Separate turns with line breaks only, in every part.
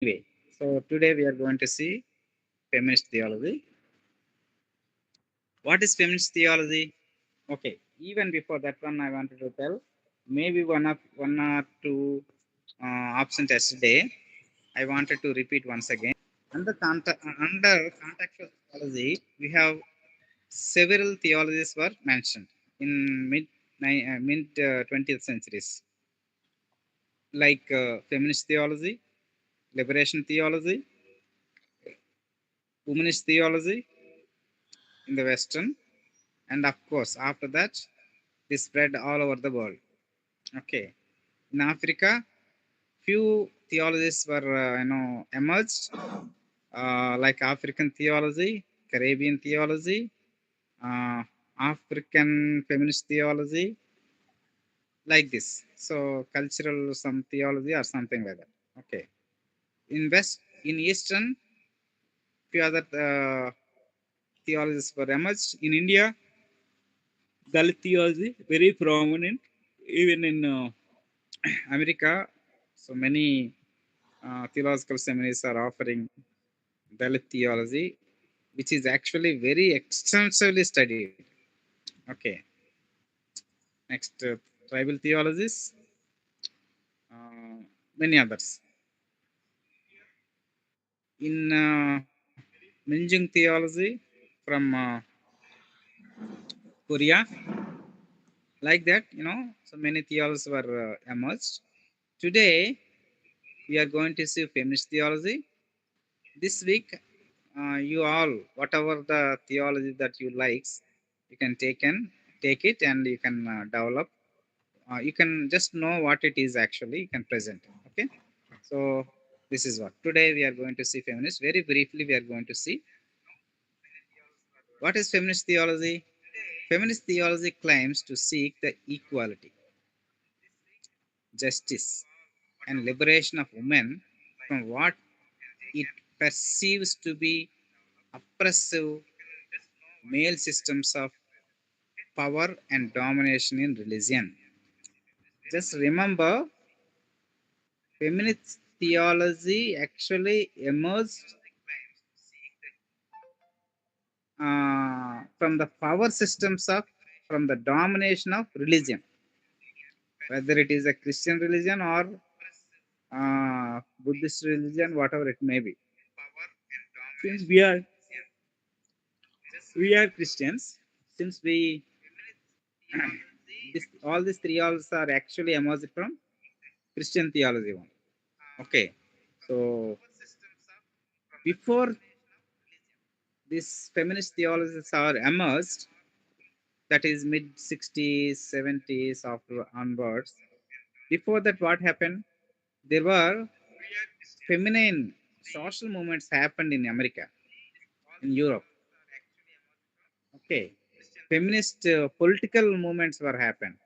Anyway, so today we are going to see feminist theology. What is feminist theology? Okay, even before that one, I wanted to tell maybe one or two options yesterday. I wanted to repeat once again. Under contextual theology, we have several theologies were mentioned in mid 20th centuries, like feminist theology, liberation theology, womanist theology in the Western, and of course after that they spread all over the world. Okay, in Africa few theologies were emerged, like African theology, Caribbean theology, uh, African feminist theology, like this. So cultural some theology or something like that. Okay, in Eastern few other theologies were emerged. In India, Dalit theology very prominent, even in America. So many theological seminaries are offering Dalit theology, which is actually very extensively studied. Okay, next tribal theologies, many others. In Minjung theology from Korea, like that, so many theologies were emerged. Today, we are going to see feminist theology. This week, you all, whatever the theology that you likes, you can take it and you can develop. You can just know what it is actually. You can present. Okay, so this is what today we are going to see feminist. Very briefly, we are going to see what is feminist theology. Feminist theology claims to seek the equality, justice, and liberation of women from what it perceives to be oppressive male systems of power and domination in religion. Just remember, feminist theology actually emerged from the power systems of, from the domination of religion, whether it is a Christian religion or Buddhist religion, whatever it may be. Since we are Christians, since we all these three also are actually emerged from Christian theology one. Okay, so before these feminist theologies are emerged, that is mid 60s, 70s after onwards. Before that, what happened? There were feminine social movements happened in America, in Europe. Okay, feminist political movements were happened.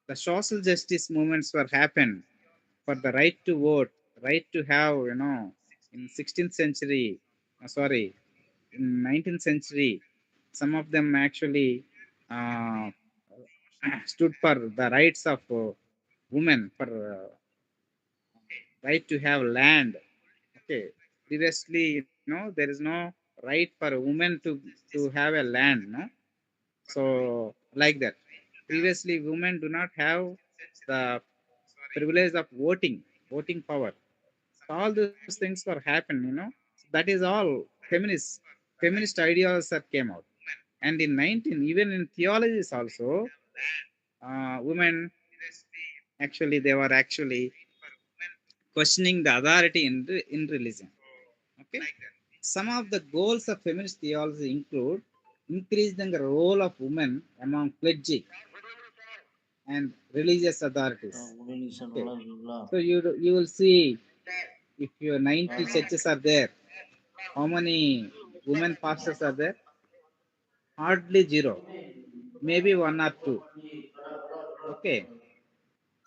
The social justice movements were happened for the right to vote, right to have, in 16th century, sorry, in 19th century, some of them actually uh, stood for the rights of women, for right to have land. Okay, previously, there is no right for a woman to have a land, no. So like that, previously women do not have the privilege of voting power. So all those things were happen, that is all feminist ideas that came out. And in 19, even in theologies also, women actually, they were actually questioning the authority in religion. Okay, some of the goals of feminist theology include increasing the role of women among clergy and religious authorities. Okay, so you will see, if your 90 churches are there, how many women pastors are there? Hardly zero, maybe one or two. Okay,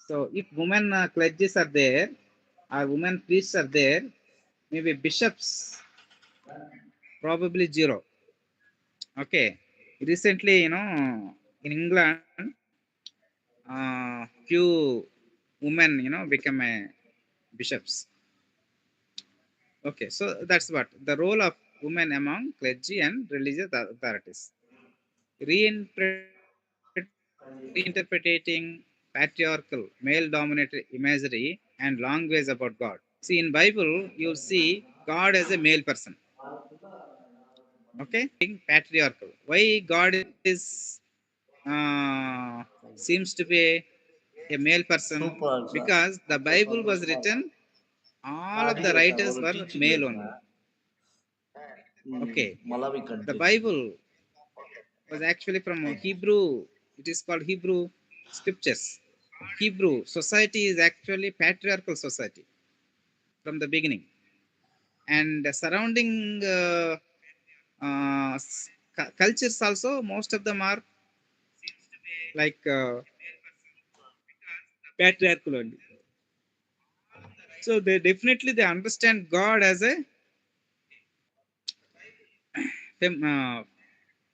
so if women clergies are there or women priests are there, maybe bishops, probably zero. Okay, recently, in England, few women, become a bishops. Okay, so that's what the role of women among clergy and religious authorities. Reinterpreting patriarchal, male-dominated imagery and language about God. See, in Bible, you'll see God as a male person. Okay, patriarchal. Why God is seems to be a male person?
Super,
Because the Bible was written, all of the writers were male only. Okay,
Malawi
the
country.
Bible was actually from Hebrew. It is called Hebrew scriptures. Hebrew society is actually patriarchal society from the beginning, and the surrounding cultures also, most of them are like patriarchal only. So they definitely they understand God as a fem,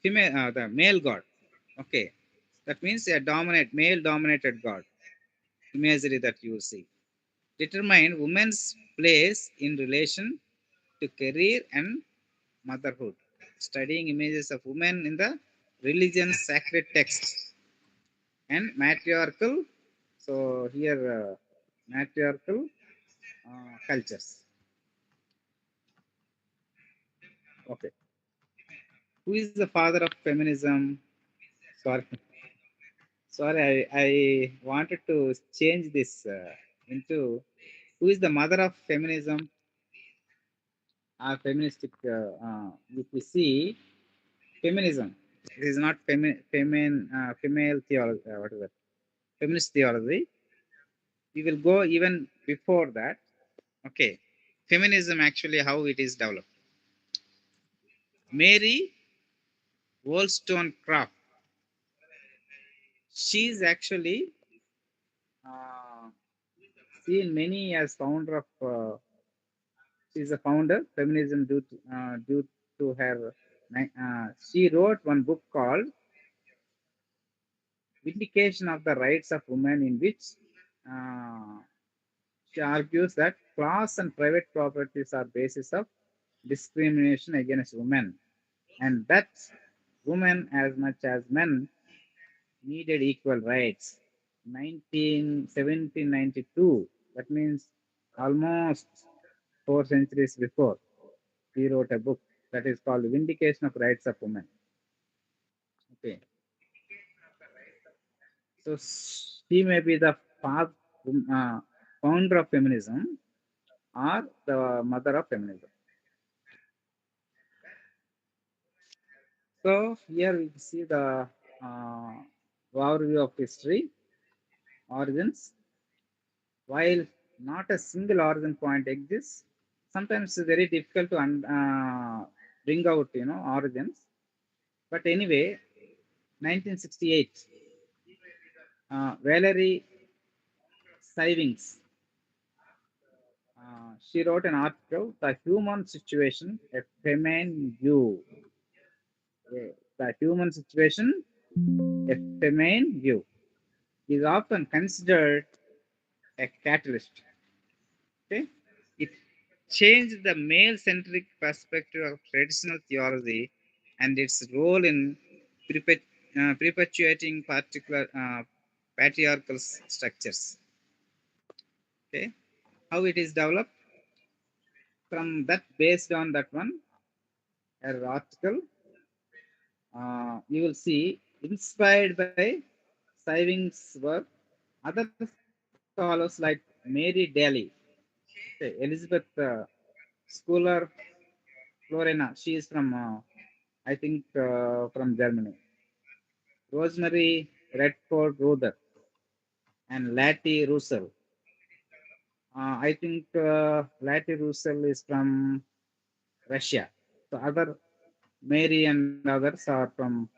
female, the male God. Okay, that means a dominate male dominated God imagery that you see. Determine women's place in relation to career and motherhood. Studying images of women in the religion sacred text and matriarchal. So here matriarchal cultures. Okay, who is the father of feminism? Sorry, I wanted to change this into who is the mother of feminism or feministic. If we see feminism, it is not female theology. What is that? Feminist theology. We will go even before that. Okay, feminism actually how it is developed. Mary Wollstonecraft. She is actually uh, seen many as founder of. She is a founder feminism due to her. She wrote one book called "Vindication of the Rights of Women," in which uh, she argues that class and private properties are basis of discrimination against women, and that women as much as men needed equal rights. 1792. That means almost 4 centuries before. He wrote a book that is called Vindication of Rights of Women. Okay. So she may be the uh, founder of feminism or the mother of feminism. So here we see the uh, overview of history, origins. While not a single origin point exists, sometimes it's very difficult to bring out, origins. But anyway, 1968, Valerie Savings, she wrote an article, "The Human Situation, a Feminine View." The human situation, a feminine view, is often considered a catalyst. Okay, it changed the male-centric perspective of traditional theology and its role in perpetuating particular patriarchal structures. Okay, how it is developed from that based on that one article, you will see inspired by Saving's work, other scholars like Mary Daly, okay, Elizabeth Schooler Florena, she is from, I think, from Germany. Rosemary Redford Ruther and Lottie Russell. I think Lottie Russell is from Russia. So other Mary and others are from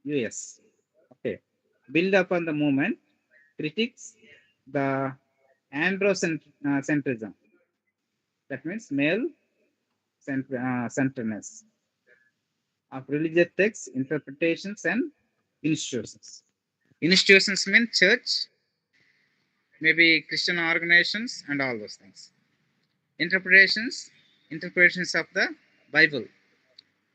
US. Okay. Build up on the movement, critiques the androcentrism. That means male centeredness of religious texts, interpretations, and institutions. Institutions mean church, maybe Christian organizations and all those things. Interpretations, interpretations of the Bible,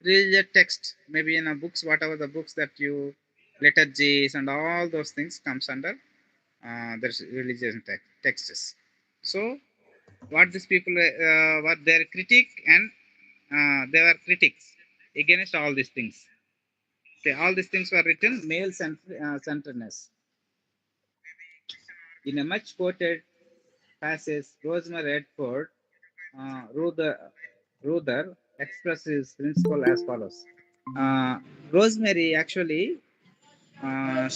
religious text, maybe in a books, whatever the books that you liturgies and all those things comes under there's religious texts. So what these people what their critic and they were critics against all these things. All these things were written male centeredness. In a much quoted passage, Rosemary Redford Ruther expressed his principle as follows. Uh, Rosemary actually, her,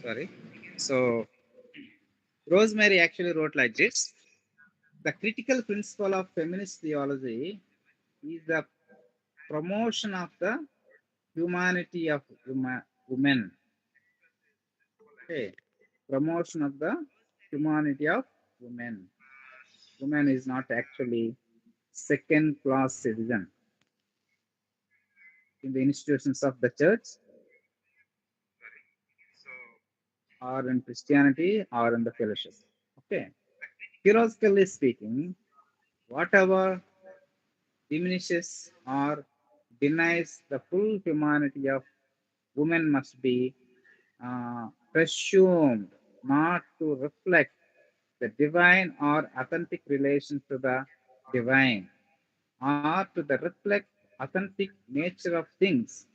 sorry. So, Rosemary actually wrote like this. The critical principle of feminist theology is the promotion of the humanity of women. Okay. Promotion of the humanity of women. Woman is not actually second class citizen in the institutions of the church or in Christianity or in the fellowship. Okay. Theologically speaking, whatever diminishes or denies the full humanity of women must be presumed not to reflect the divine or authentic relation to the divine, or to the reflect authentic nature of things,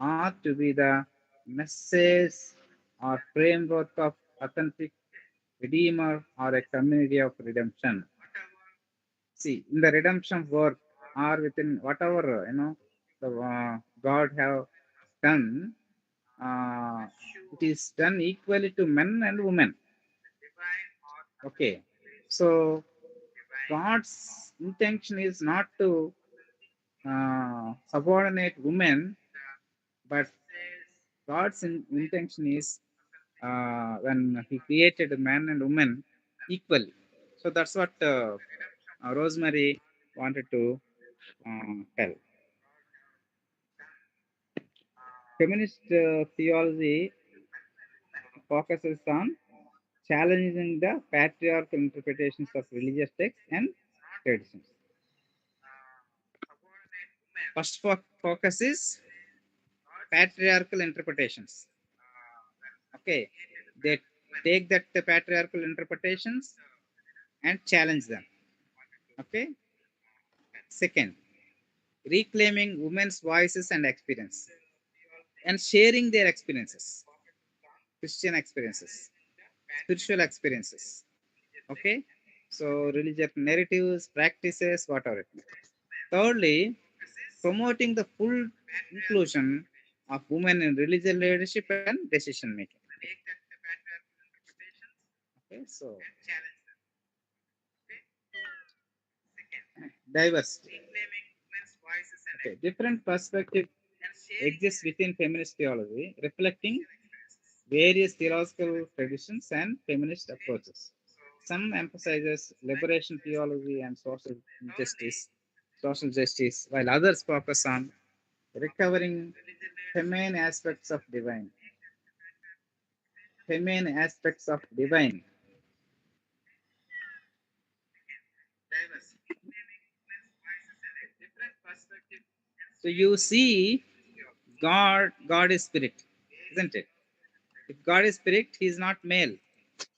or to be the message or framework of authentic redeemer or a community of redemption. See, in the redemption work or within whatever the God have done, it is done equally to men and women. Okay, so God's intention is not to subordinate women, but God's intention is when He created man and woman equally. So that's what Rosemary wanted to tell. Feminist theology focuses on challenging the patriarchal interpretations of religious texts and traditions. First focus is patriarchal interpretations. Okay, they take that the patriarchal interpretations and challenge them. Okay, second, reclaiming women's voices and experience and sharing their experiences, Christian experiences, spiritual experiences. Okay, so religious narratives, practices, whatever it may. Thirdly, promoting the full inclusion of women in religious leadership and decision making. Okay, so diversity. Okay, different perspective exists within feminist theology, reflecting various theological traditions and feminist approaches. Some emphasizes liberation theology and social justice, while others focus on recovering feminine aspects of divine, feminine aspects of divine. So you see, God is spirit, isn't it? If God is spirit, he is not male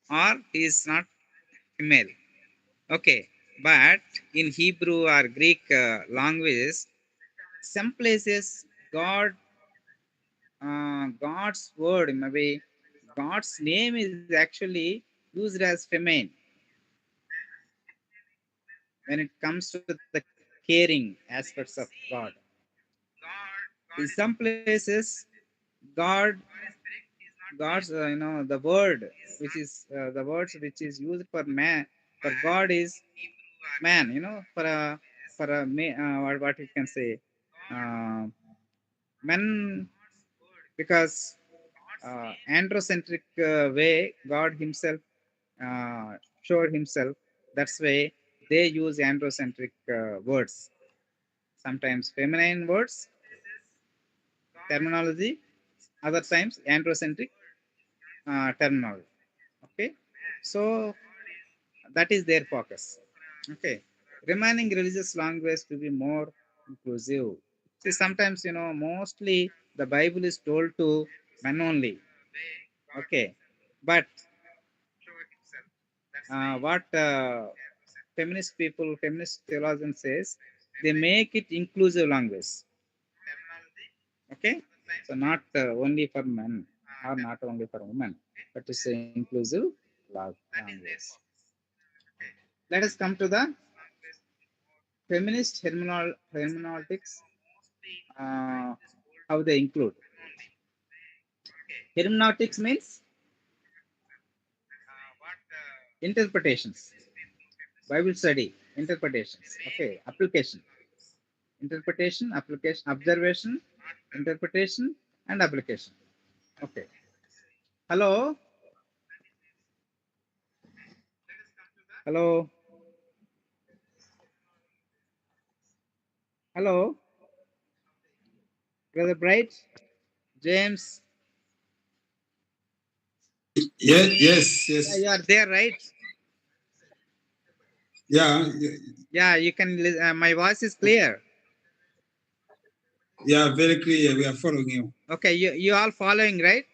or he is not female. Okay, but in Hebrew or Greek languages, some places God's word, maybe God's name is actually used as feminine when it comes to the caring aspects of God. In some places, God, God's the word the words which is used for man for God is man. What you can say, uh, men, because androcentric way God Himself showed Himself. That's why they use androcentric words. sometimes feminine words, terminology, other times androcentric terminology. Okay, so that is their focus. Okay, remaining religious language to be more inclusive. See, sometimes mostly the Bible is told to men only. Okay, but what feminist people, feminist theologian says, they make it inclusive language. Okay, so not only for men or not only for women, but it's an inclusive language. Let us come to the feminist hermeneutics, uh, how they include. Hermeneutics means interpretations, Bible study, interpretations. Okay, application, interpretation, application, observation, interpretation, and application. Okay. Hello, hello, hello, brother Bright, James.
Yeah, yes,
Yeah,
yes.
you are there, right?
Yeah,
Yeah, you can. My voice is clear.
yeah, very clear. We are following you.
Okay, you all following, right?